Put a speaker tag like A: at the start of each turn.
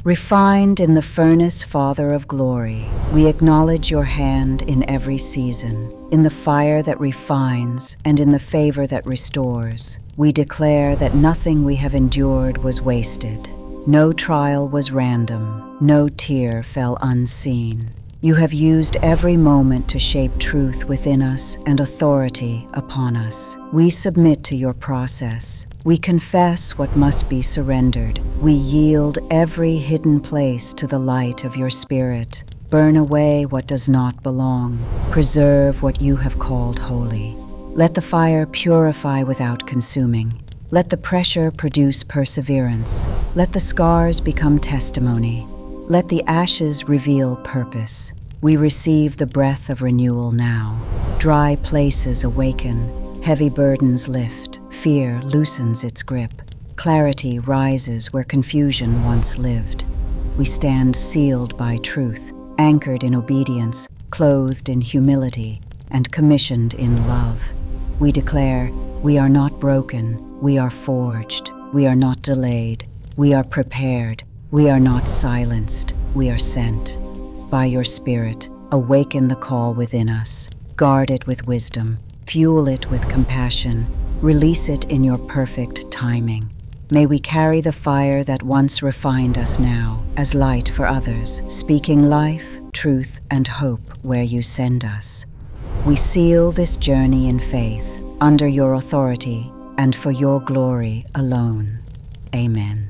A: Refined in the furnace, Father of glory, we acknowledge your hand in every season, in the fire that refines and in the favor that restores. We declare that nothing we have endured was wasted. No trial was random, no tear fell unseen. You have used every moment to shape truth within us and authority upon us. We submit to your process. We confess what must be surrendered. We yield every hidden place to the light of your Spirit. Burn away what does not belong. Preserve what you have called holy. Let the fire purify without consuming. Let the pressure produce perseverance. Let the scars become testimony. Let the ashes reveal purpose. We receive the breath of renewal now. Dry places awaken. Heavy burdens lift. Fear loosens its grip. Clarity rises where confusion once lived. We stand sealed by truth, anchored in obedience, clothed in humility, and commissioned in love. We declare, we are not broken, we are forged, we are not delayed, we are prepared, we are not silenced, we are sent. By your Spirit, awaken the call within us. Guard it with wisdom, fuel it with compassion, release it in your perfect timing. May we carry the fire that once refined us now as light for others, speaking life, truth, and hope where you send us. We seal this journey in faith, under your authority, and for your glory alone. Amen.